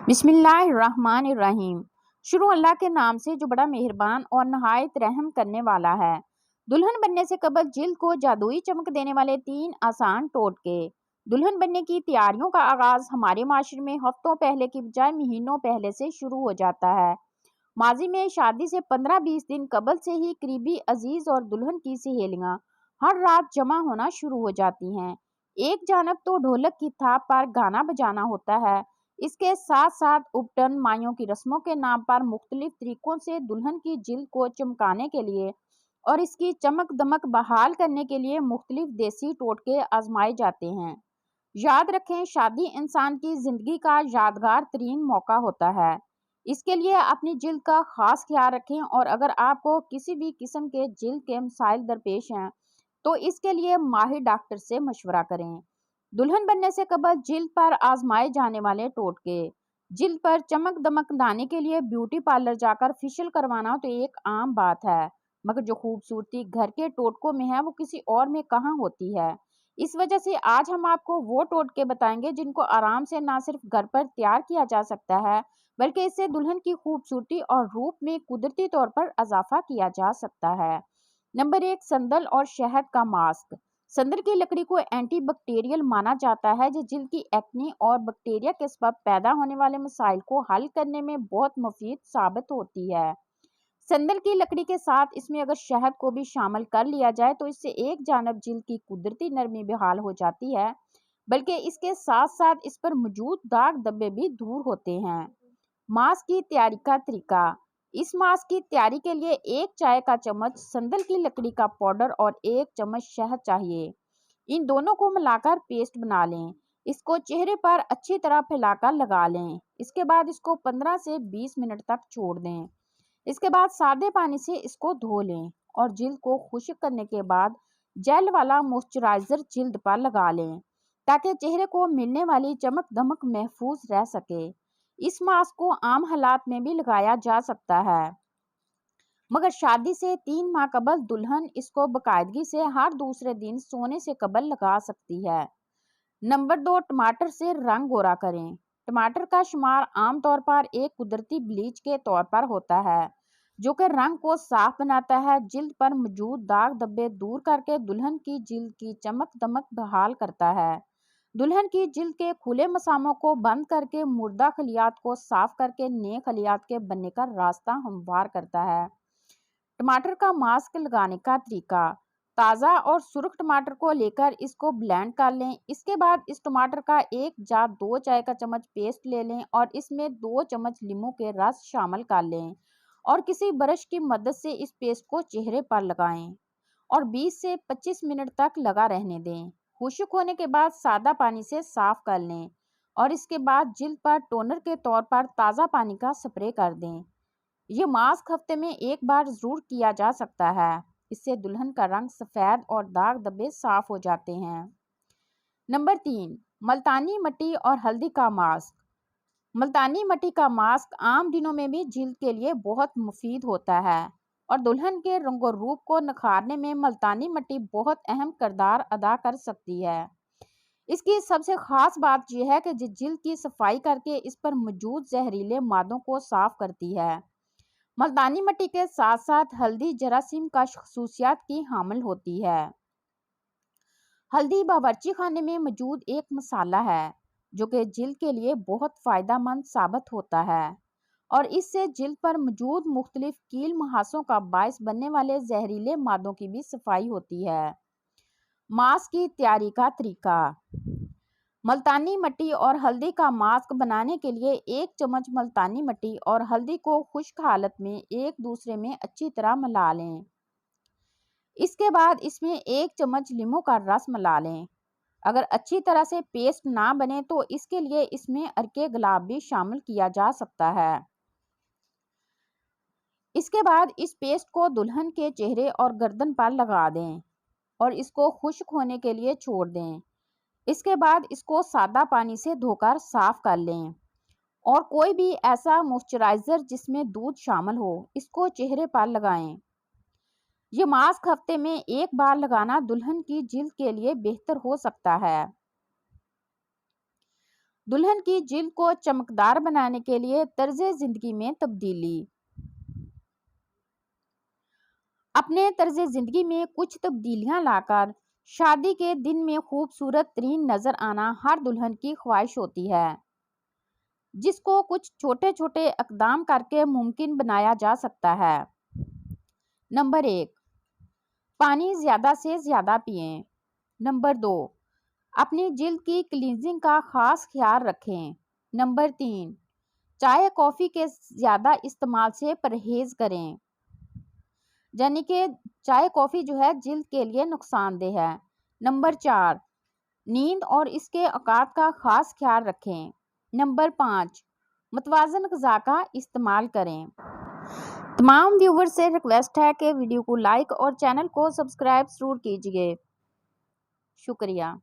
بسم اللہ الرحمن الرحیم۔ شروع اللہ کے نام سے جو بڑا مہربان اور نہایت رحم کرنے والا ہے۔ دلہن بننے سے قبل جلد کو جادوئی چمک دینے والے 3 آسان ٹوٹکے۔ دلہن بننے کی تیاریوں کا آغاز ہمارے معاشرے میں ہفتوں پہلے کی بجائے مہینوں پہلے سے شروع ہو جاتا ہے۔ ماضی میں شادی سے 15-20 دن قبل سے ہی قریبی عزیز اور دلہن کی سہیلیاں ہر رات جمع ہونا شروع ہو جاتی ہیں۔ ایک جانب تو ڈھولک کی تھاپ پر گانا بجانا ہوتا ہے، اس کے ساتھ ساتھ اپٹن مائیوں کی رسموں کے نام پر مختلف طریقوں سے دلہن کی جلد کو چمکانے کے لیے اور اس کی چمک دمک بحال کرنے کے لیے مختلف دیسی ٹوٹکے آزمائے جاتے ہیں۔ یاد رکھیں، شادی انسان کی زندگی کا یادگار ترین موقع ہوتا ہے۔ اس کے لیے اپنی جلد کا خاص خیال رکھیں، اور اگر آپ کو کسی بھی قسم کے جلد کے مسائل درپیش ہیں تو اس کے لیے ماہر ڈاکٹر سے مشورہ کریں۔ دلہن بننے سے قبل جلد پر آزمائے جانے والے ٹوٹکے۔ جلد پر چمک دمک لانے کے لیے بیوٹی پارلر جا کر فیشل کروانا تو ایک عام بات ہے، مگر جو خوبصورتی گھر کے ٹوٹکوں میں ہے وہ کسی اور میں کہاں ہوتی ہے۔ اس وجہ سے آج ہم آپ کو وہ ٹوٹکے بتائیں گے جن کو آرام سے نہ صرف گھر پر تیار کیا جا سکتا ہے، بلکہ اس سے دلہن کی خوبصورتی اور روپ میں قدرتی طور پر اضافہ کیا جا سکتا ہے۔ نمبر 1، سندل اور شہد کا ماسک۔ سندل کی لکڑی کو اینٹی بیکٹیریل مانا جاتا ہے، جو جلد کی ایکنی اور بیکٹیریا کے سبب پیدا ہونے والے مسائل کو حل کرنے میں بہت مفید ثابت ہوتی ہے۔ سندل کی لکڑی کے ساتھ اس میں اگر شہد کو بھی شامل کر لیا جائے تو اس سے ایک جانب جلد کی قدرتی نرمی بحال ہو جاتی ہے، بلکہ اس کے ساتھ ساتھ اس پر موجود داغ دھبے بھی دور ہوتے ہیں۔ ماسک کی تیاری کا طریقہ۔ اس ماسک کی تیاری کے لیے 1 چائے کا چمچ سندل کی لکڑی کا پاؤڈر اور 1 چمچ شہد چاہیے۔ ان دونوں کو ملا کر پیسٹ بنا لیں۔ اس کو چہرے پر اچھی طرح پھیلا کر لگا لیں۔ اس کے بعد اس کو 15 سے 20 منٹ تک چھوڑ دیں۔ اس کے بعد سادے پانی سے اس کو دھو لیں اور جلد کو خشک کرنے کے بعد جیل والا موئسچرائزر جلد پر لگا لیں تاکہ چہرے کو ملنے والی چمک دمک محفوظ رہ سکے۔ اس ماسک کو عام حالات میں بھی لگایا جا سکتا ہے، مگر شادی سے 3 ماہ قبل دلہن اس کو باقاعدگی سے ہر دوسرے دن سونے سے قبل لگا سکتی ہے۔ نمبر 2، ٹماٹر سے رنگ گورا کریں۔ ٹماٹر کا شمار عام طور پر ایک قدرتی بلیچ کے طور پر ہوتا ہے، جو کہ رنگ کو صاف بناتا ہے، جلد پر موجود داغ دھبے دور کر کے دلہن کی جلد کی چمک دمک بحال کرتا ہے۔ دلہن کی جلد کے کھلے مساموں کو بند کر کے مردہ خلیات کو صاف کر کے نئے خلیات کے بننے کا راستہ ہموار کرتا ہے۔ ٹماٹر کا ماسک لگانے کا طریقہ۔ تازہ اور سرخ ٹماٹر کو لے کر اس کو بلینڈ کر لیں۔ اس کے بعد اس ٹماٹر کا 1 یا 2 چائے کا چمچ پیسٹ لے لیں اور اس میں 2 چمچ لیموں کے رس شامل کر لیں اور کسی برش کی مدد سے اس پیسٹ کو چہرے پر لگائیں اور 20 سے 25 منٹ تک لگا رہنے دیں۔ خشک ہونے کے بعد سادہ پانی سے صاف کر لیں اور اس کے بعد جلد پر ٹونر کے طور پر تازہ پانی کا سپرے کر دیں۔ یہ ماسک ہفتے میں 1 بار ضرور کیا جا سکتا ہے۔ اس سے دلہن کا رنگ سفید اور داغ دھبے صاف ہو جاتے ہیں۔ نمبر 3، ملتانی مٹی اور ہلدی کا ماسک۔ ملتانی مٹی کا ماسک عام دنوں میں بھی جلد کے لیے بہت مفید ہوتا ہے اور دلہن کے رنگ و روپ کو نکھارنے میں ملتانی مٹی بہت اہم کردار ادا کر سکتی ہے۔ اس کی سب سے خاص بات یہ ہے کہ جلد کی صفائی کر کے اس پر موجود زہریلے مادوں کو صاف کرتی ہے۔ ملتانی مٹی کے ساتھ ساتھ ہلدی جراثیم کش خصوصیات کی حامل ہوتی ہے۔ ہلدی باورچی خانے میں موجود ایک مسالہ ہے جو کہ جلد کے لیے بہت فائدہ مند ثابت ہوتا ہے اور اس سے جلد پر موجود مختلف کیل محاسوں کا باعث بننے والے زہریلے مادوں کی بھی صفائی ہوتی ہے۔ ماسک کی تیاری کا طریقہ۔ ملتانی مٹی اور ہلدی کا ماسک بنانے کے لیے 1 چمچ ملتانی مٹی اور ہلدی کو خشک حالت میں ایک دوسرے میں اچھی طرح ملا لیں۔ اس کے بعد اس میں 1 چمچ لیموں کا رس ملا لیں۔ اگر اچھی طرح سے پیسٹ نہ بنے تو اس کے لیے اس میں عرق گلاب بھی شامل کیا جا سکتا ہے۔ اس کے بعد اس پیسٹ کو دلہن کے چہرے اور گردن پر لگا دیں اور اس کو خشک ہونے کے لیے چھوڑ دیں۔ اس کے بعد اس کو سادہ پانی سے دھو کر صاف کر لیں اور کوئی بھی ایسا موئسچرائزر جس میں دودھ شامل ہو اس کو چہرے پر لگائیں۔ یہ ماسک ہفتے میں 1 بار لگانا دلہن کی جلد کے لیے بہتر ہو سکتا ہے۔ دلہن کی جلد کو چمکدار بنانے کے لیے طرز زندگی میں تبدیلی۔ اپنے طرز زندگی میں کچھ تبدیلیاں لا کر شادی کے دن میں خوبصورت ترین نظر آنا ہر دلہن کی خواہش ہوتی ہے، جس کو کچھ چھوٹے چھوٹے اقدام کر کے ممکن بنایا جا سکتا ہے۔ نمبر 1، پانی زیادہ سے زیادہ پئیں۔ نمبر 2، اپنی جلد کی کلینزنگ کا خاص خیال رکھیں۔ نمبر 3، چائے کافی کے زیادہ استعمال سے پرہیز کریں، یعنی کہ چائے کافی جو ہے جلد کے لیے نقصان دہ ہے۔ نمبر 4، نیند اور اس کے اوقات کا خاص خیال رکھیں۔ نمبر 5، متوازن غذا کا استعمال کریں۔ تمام ویور سے ریکویسٹ ہے کہ ویڈیو کو لائک اور چینل کو سبسکرائب ضرور کیجیے۔ شکریہ۔